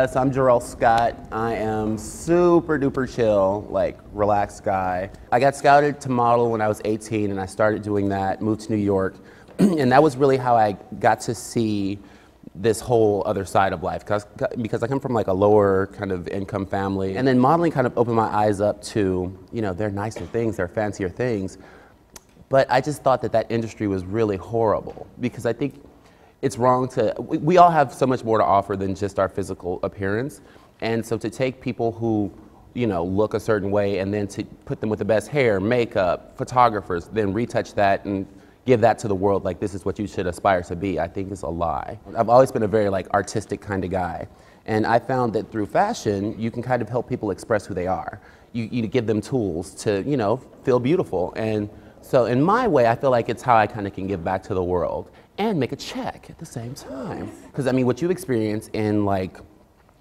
So I'm Jerell Scott. I am super duper chill, like relaxed guy. I got scouted to model when I was 18 and I started doing that, moved to New York. And that was really how I got to see this whole other side of life because I come from like a lower kind of income family. And then modeling kind of opened my eyes up to, you know, they're nicer things, they're fancier things. But I just thought that that industry was really horrible because I think it's wrong to, we all have so much more to offer than just our physical appearance. And so to take people who, you know, look a certain way and then to put them with the best hair, makeup, photographers, then retouch that and give that to the world like this is what you should aspire to be, I think is a lie. I've always been a very like artistic kind of guy. And I found that through fashion, you can kind of help people express who they are. You give them tools to, you know, feel beautiful. And so in my way, I feel like it's how I kind of can give back to the world and make a check at the same time. Because I mean, what you experience in like,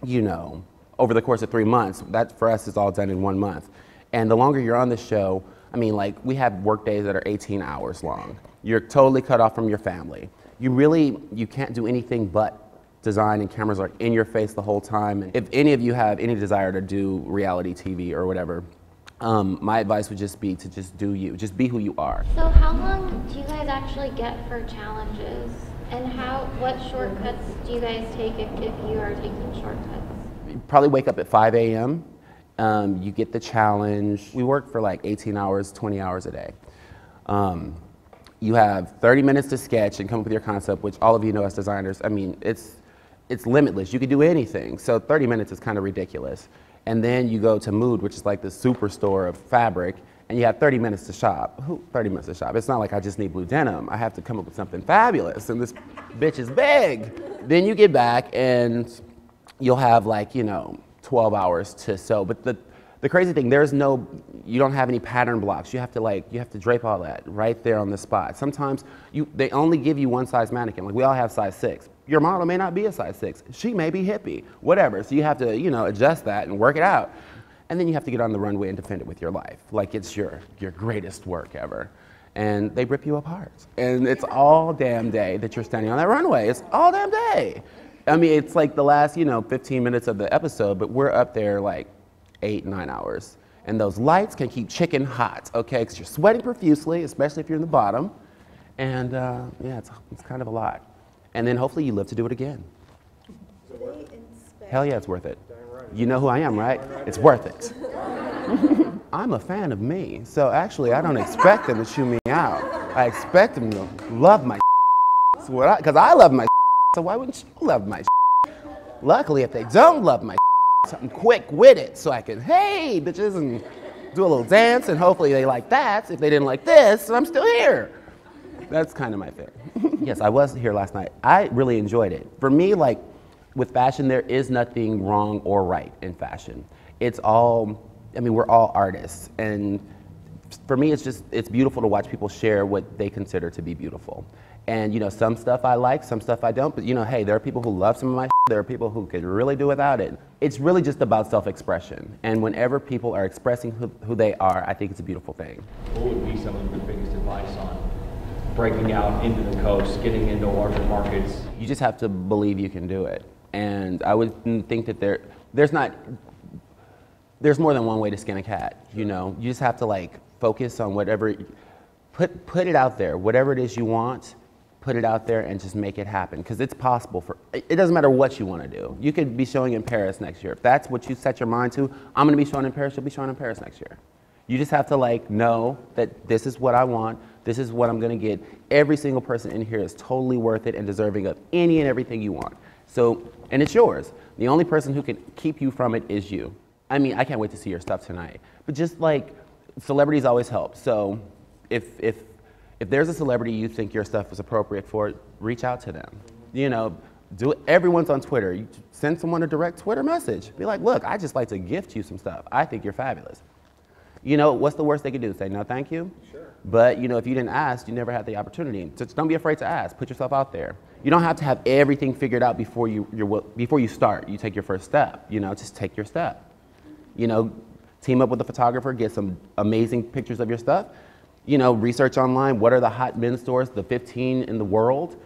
you know, over the course of 3 months, that for us is all done in 1 month. And the longer you're on the show, I mean, like we have work days that are 18 hours long. You're totally cut off from your family. You can't do anything but design, and cameras are in your face the whole time. And if any of you have any desire to do reality TV or whatever, my advice would just be to just do you, just be who you are. So how long do you guys actually get for challenges? And what shortcuts do you guys take if you are taking shortcuts? You probably wake up at 5 a.m. You get the challenge. We work for like 18 hours, 20 hours a day. You have 30 minutes to sketch and come up with your concept, which all of you know as designers, I mean, it's limitless. You could do anything. So 30 minutes is kind of ridiculous. And then you go to Mood, which is like the superstore of fabric, and you have 30 minutes to shop. 30 minutes to shop? It's not like I just need blue denim. I have to come up with something fabulous, and this bitch is big. Then you get back, and you'll have like, you know, 12 hours to sew. But the crazy thing, you don't have any pattern blocks. You have to drape all that right there on the spot. Sometimes they only give you one size mannequin. Like we all have size 6. Your model may not be a size 6. She may be hippie, whatever. So you have to, you know, adjust that and work it out. And then you have to get on the runway and defend it with your life. Like it's your greatest work ever. And they rip you apart. And it's all damn day that you're standing on that runway. It's all damn day. I mean, it's like the last, you know, 15 minutes of the episode, but we're up there like 8, 9 hours. And those lights can keep chicken hot, okay? Because you're sweating profusely, especially if you're in the bottom. And yeah, it's kind of a lot. And then hopefully you live to do it again. Hell yeah, it's worth it. You know who I am, right? It's worth it. I'm a fan of me, so actually I don't expect them to chew me out. I expect them to love my because I love my so why wouldn't you love my Luckily, if they don't love my something quick with it, so I can, hey, bitches, and do a little dance, and hopefully they like that. If they didn't like this, I'm still here. That's kind of my thing. Yes, I was here last night. I really enjoyed it. For me, like, with fashion, there is nothing wrong or right in fashion. It's all, I mean, we're all artists. And for me, it's beautiful to watch people share what they consider to be beautiful. And, you know, some stuff I like, some stuff I don't. But, you know, hey, there are people who love some of my there are people who could really do without it. It's really just about self-expression. And whenever people are expressing who they are, I think it's a beautiful thing. What would be some of your biggest advice on breaking out into the coast, getting into larger markets? You just have to believe you can do it. And I would think that there's more than one way to skin a cat, you know? You just have to like focus on whatever, put it out there, whatever it is you want, put it out there and just make it happen. Because it's possible it doesn't matter what you want to do. You could be showing in Paris next year. If that's what you set your mind to, I'm gonna be showing in Paris, you'll be showing in Paris next year. You just have to like know that this is what I want, this is what I'm gonna get. Every single person in here is totally worth it and deserving of any and everything you want. So, and it's yours. The only person who can keep you from it is you. I mean, I can't wait to see your stuff tonight. But just like, celebrities always help. So if there's a celebrity you think your stuff is appropriate for, reach out to them. You know, do it. Everyone's on Twitter. You send someone a direct Twitter message. Be like, look, I just like to gift you some stuff. I think you're fabulous. You know, what's the worst they could do? Say no, thank you? Sure. But, you know, if you didn't ask, you never had the opportunity. So don't be afraid to ask. Put yourself out there. You don't have to have everything figured out before you start. You take your first step. You know, just take your step. You know, team up with a photographer, get some amazing pictures of your stuff. You know, research online. What are the hot men's stores, the 15 in the world?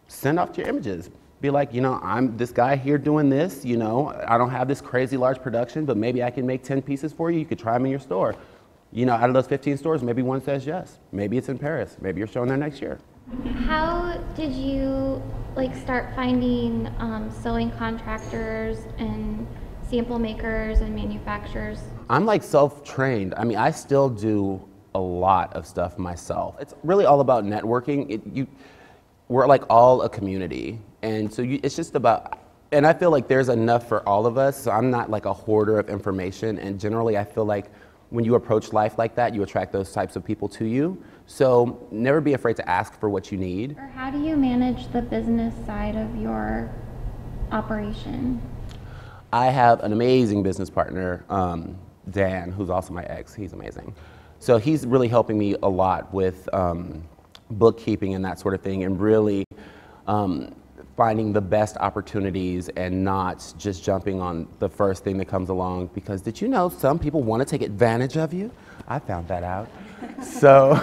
Send off your images. Be like, you know, I'm this guy here doing this, you know, I don't have this crazy large production, but maybe I can make 10 pieces for you. You could try them in your store. You know, out of those 15 stores, maybe one says yes. Maybe it's in Paris. Maybe you're showing there next year. How did you like start finding sewing contractors and sample makers and manufacturers? I'm like self-trained. I mean, I still do a lot of stuff myself. It's really all about networking. We're like all a community. And so it's just about, and I feel like there's enough for all of us. So I'm not like a hoarder of information. And generally I feel like when you approach life like that, you attract those types of people to you. So never be afraid to ask for what you need. Or how do you manage the business side of your operation? I have an amazing business partner, Dan, who's also my ex. He's amazing. So he's really helping me a lot with bookkeeping and that sort of thing, and really finding the best opportunities and not just jumping on the first thing that comes along. Because did you know some people want to take advantage of you? I found that out. So,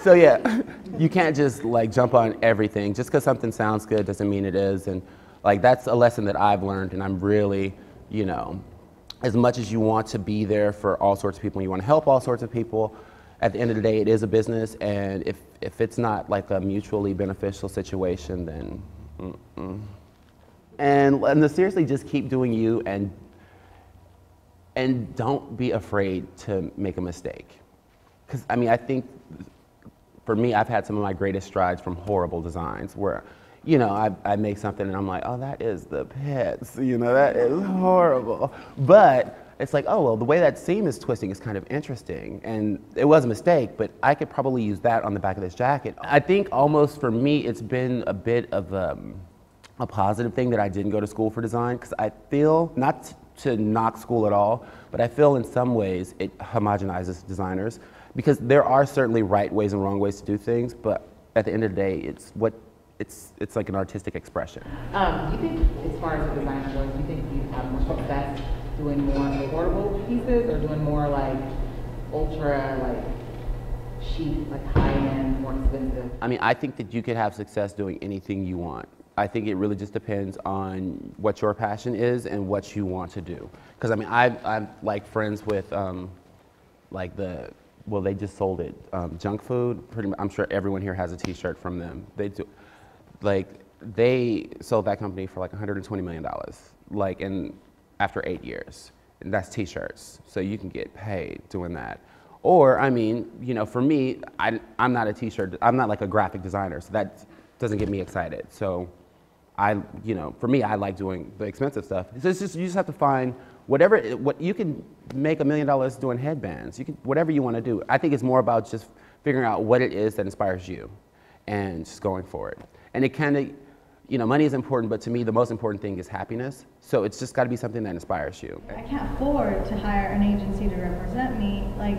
so yeah, you can't just like jump on everything. Just because something sounds good doesn't mean it is. And like that's a lesson that I've learned, and I'm really, you know, as much as you want to be there for all sorts of people, and you want to help all sorts of people, at the end of the day, it is a business, and if it's not like a mutually beneficial situation, then and seriously, just keep doing you, and don't be afraid to make a mistake. Because I mean, I think for me, I've had some of my greatest strides from horrible designs where, you know, I make something and I'm like, oh, that is the pits, you know, that is horrible. But it's like, oh, well, the way that seam is twisting is kind of interesting. And it was a mistake, but I could probably use that on the back of this jacket. I think almost for me, it's been a bit of a positive thing that I didn't go to school for design, because I feel, not to knock school at all, but I feel in some ways it homogenizes designers, because there are certainly right ways and wrong ways to do things, but at the end of the day, it's like an artistic expression. Do you think, as far as a designer goes, do you think you have more success doing more affordable pieces, or doing more like ultra, like chic, like high-end, more expensive? I mean, I think that you could have success doing anything you want. I think it really just depends on what your passion is and what you want to do. Because I mean, I'm like friends with like well, they just sold it, junk food. Pretty much, I'm sure everyone here has a T-shirt from them. They do, like they sold that company for like $120 million, like after 8 years, and that's T-shirts. So you can get paid doing that. Or I mean, you know, for me, I'm not a T-shirt. I'm not like a graphic designer, so that doesn't get me excited. So you know, for me, I like doing the expensive stuff. So it's just, you just have to find what you can make $1 million doing headbands. You can, whatever you want to do. I think it's more about just figuring out what it is that inspires you and just going for it. And it kind of, you know, money is important, but to me, the most important thing is happiness. So it's just got to be something that inspires you. I can't afford to hire an agency to represent me. Like,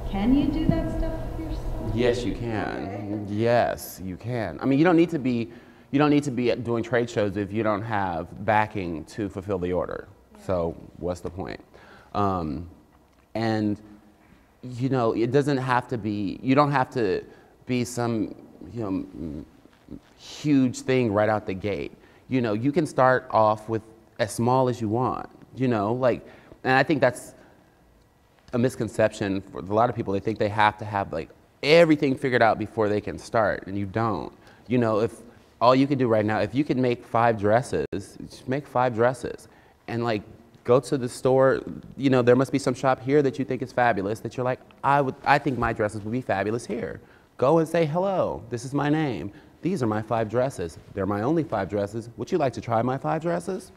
can you do that stuff yourself? Yes, you can. Okay. Yes, you can. I mean, you don't need to be doing trade shows if you don't have backing to fulfill the order. So what's the point? And you know, it doesn't have to be, you don't have to be some, you know, huge thing right out the gate. You know, you can start off with as small as you want, you know, like, and I think that's a misconception for a lot of people. They think they have to have like everything figured out before they can start, and you don't. You know, if all you can do right now, if you can make 5 dresses, just make 5 dresses, and like go to the store. You know, there must be some shop here that you think is fabulous, that you're like, I think my dresses would be fabulous here. Go and say, hello, this is my name. These are my 5 dresses. They're my only 5 dresses. Would you like to try my 5 dresses?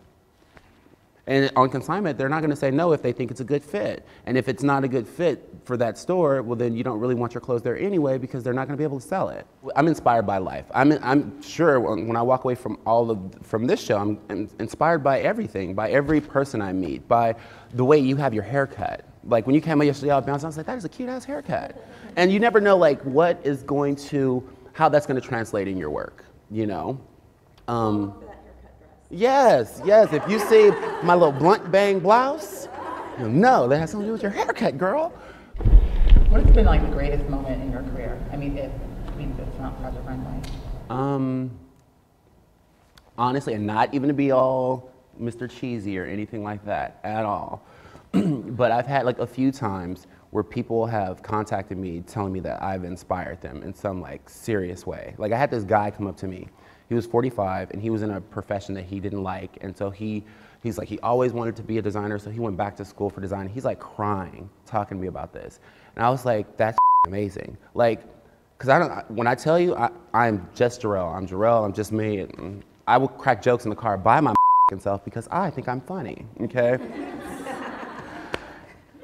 And on consignment, they're not going to say no if they think it's a good fit. And if it's not a good fit for that store, well, then you don't really want your clothes there anyway, because they're not going to be able to sell it. I'm inspired by life. I'm sure when I walk away from this show, I'm inspired by everything, by every person I meet, by the way you have your haircut. Like when you came out yesterday, I was like, that is a cute ass haircut. And you never know like how that's going to translate in your work, you know? Yes. If you see my little blunt bang blouse, you'll know that has something to do with your haircut, girl. What has been like the greatest moment in your career? I mean, if it's not Project Runway. honestly, and not even to be all Mr. Cheesy or anything like that at all. But I've had like a few times where people have contacted me telling me that I've inspired them in some like serious way. Like I had this guy come up to me. He was 45 and he was in a profession that he didn't like, and so he's like, he always wanted to be a designer, so he went back to school for design. He's like crying, talking to me about this. And I was like, that's amazing. Like, because when I tell you, I'm just Jerell. I'm Jerell, I'm just me. And I will crack jokes in the car by my self because I think I'm funny, okay?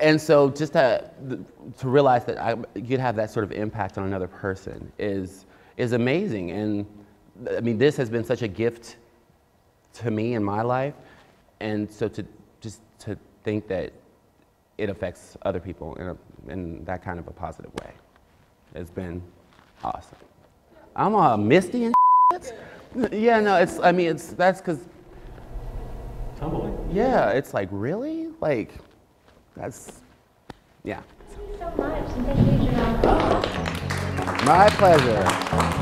And so just to realize that you could have that sort of impact on another person is amazing. And I mean, this has been such a gift to me in my life. And so to think that it affects other people in that kind of a positive way has been awesome. I'm misty and shit. Yeah, no, that's because, Humbling. yeah, it's like, really? Like, that's, yeah. Thank you so much, and thank you, Jerell. My pleasure.